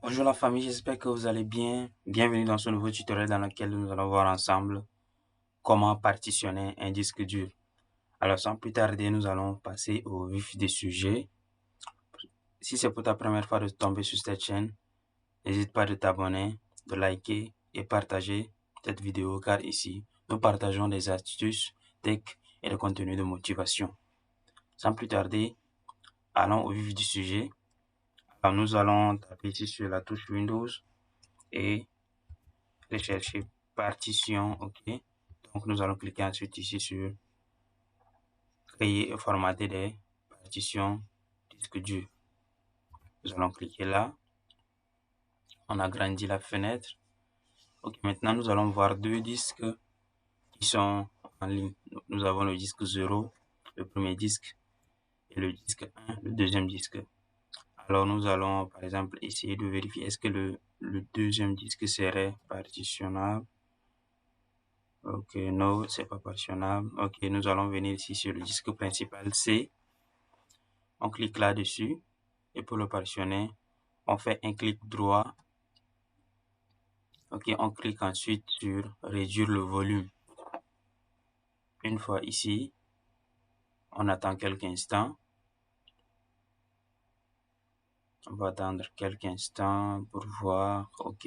Bonjour la famille, j'espère que vous allez bien. Bienvenue dans ce nouveau tutoriel dans lequel nous allons voir ensemble comment partitionner un disque dur. Alors sans plus tarder, nous allons passer au vif des sujets. Si c'est pour ta première fois de tomber sur cette chaîne, n'hésite pas de t'abonner, de liker et partager cette vidéo car ici, nous partageons des astuces, tech et des contenus de motivation. Sans plus tarder, allons au vif du sujet. Alors nous allons taper ici sur la touche Windows et rechercher partition, ok. Donc nous allons cliquer ensuite ici sur créer et formater des partitions disque dur. Nous allons cliquer là. On agrandit la fenêtre. Ok, maintenant nous allons voir deux disques qui sont en ligne. Nous avons le disque 0, le premier disque, et le disque 1, le deuxième disque. Alors nous allons par exemple essayer de vérifier est-ce que le deuxième disque serait partitionnable. Ok, non, c'est pas partitionnable. Ok, nous allons venir ici sur le disque principal C. On clique là-dessus. Et pour le partitionner, on fait un clic droit. Ok, on clique ensuite sur réduire le volume. Une fois ici, on attend quelques instants. On va attendre quelques instants pour voir. Ok.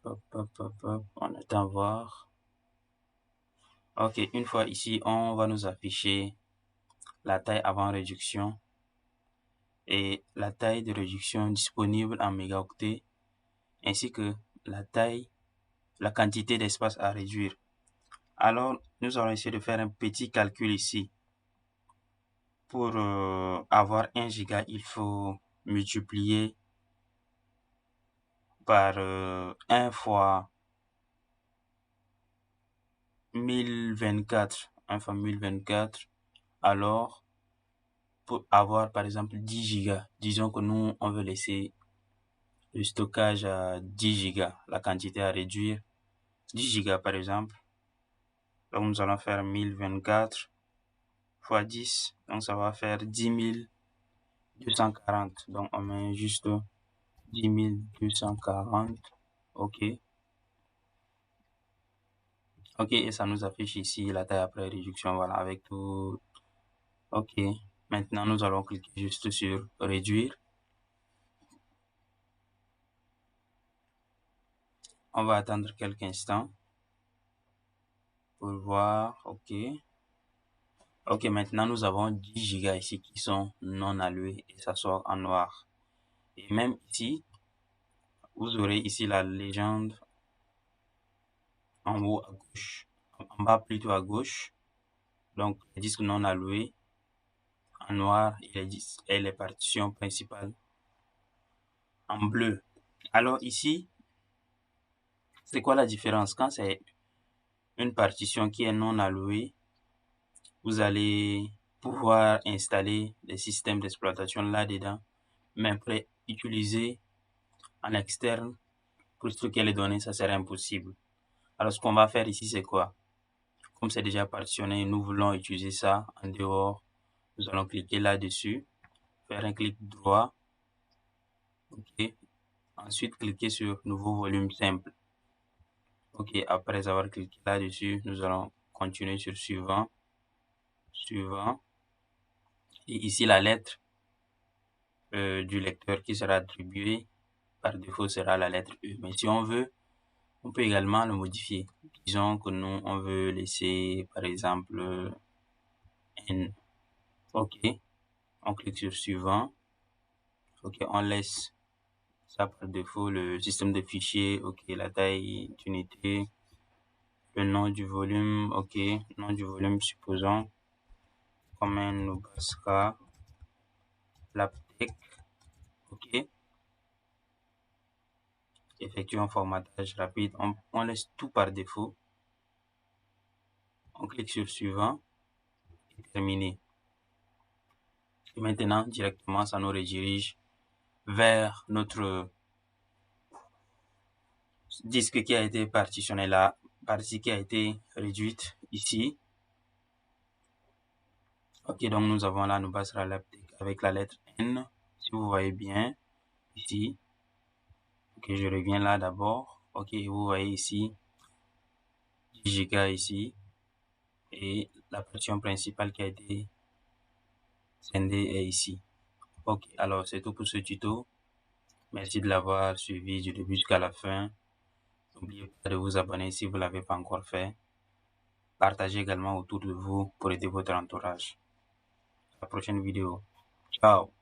Hop, hop, hop, hop. On attend voir. Ok, une fois ici, on va nous afficher la taille avant réduction et la taille de réduction disponible en mégaoctets ainsi que la quantité d'espace à réduire. Alors, nous allons essayer de faire un petit calcul ici. Pour avoir 1 giga, il faut multiplier par 1 fois 1024. 1 fois 1024. Alors, pour avoir par exemple 10 gigas, disons que nous, on veut laisser le stockage à 10 gigas, la quantité à réduire, 10 gigas par exemple. Donc, nous allons faire 1024 fois 10. Donc, ça va faire 10 240. Donc, on met juste 10 240. OK. OK, et ça nous affiche ici la taille après réduction, voilà, avec tout. OK. Maintenant, nous allons cliquer juste sur réduire. On va attendre quelques instants pour voir. OK. OK, maintenant, nous avons 10 gigas ici qui sont non alloués et ça sort en noir. Et même ici, vous aurez ici la légende en haut à gauche, en bas plutôt à gauche. Donc, les disques non alloués en noir et les partitions principales en bleu. Alors ici, c'est quoi la différence? Quand c'est une partition qui est non allouée, vous allez pouvoir installer des systèmes d'exploitation là-dedans, mais après utiliser en externe pour stocker les données, ça serait impossible. Alors ce qu'on va faire ici, c'est quoi? Comme c'est déjà partitionné, nous voulons utiliser ça en dehors. Nous allons cliquer là-dessus, faire un clic droit, ok. Ensuite, cliquer sur nouveau volume simple. Ok, après avoir cliqué là-dessus, nous allons continuer sur suivant, suivant. Et ici, la lettre du lecteur qui sera attribuée par défaut sera la lettre E. Mais si on veut, on peut également le modifier. Disons que nous, on veut laisser, par exemple, N. OK. On clique sur suivant. OK, on laisse ça par défaut, le système de fichiers. OK, la taille d'unité, le nom du volume. OK, nom du volume, supposons, comme un Nubaska, l'aptec. OK. Effectue un formatage rapide. On laisse tout par défaut. On clique sur suivant et terminé. Et maintenant, directement, ça nous redirige vers notre disque qui a été partitionné là, partie qui a été réduite ici. Ok, donc nous avons là, nous passera l'applique avec la lettre N. Si vous voyez bien ici, ok, je reviens là d'abord. Ok, vous voyez ici 10 Go ici et la partition principale qui a été scindée est ici. Ok, alors c'est tout pour ce tuto. Merci de l'avoir suivi du début jusqu'à la fin. N'oubliez pas de vous abonner si vous ne l'avez pas encore fait. Partagez également autour de vous pour aider votre entourage. À la prochaine vidéo. Ciao.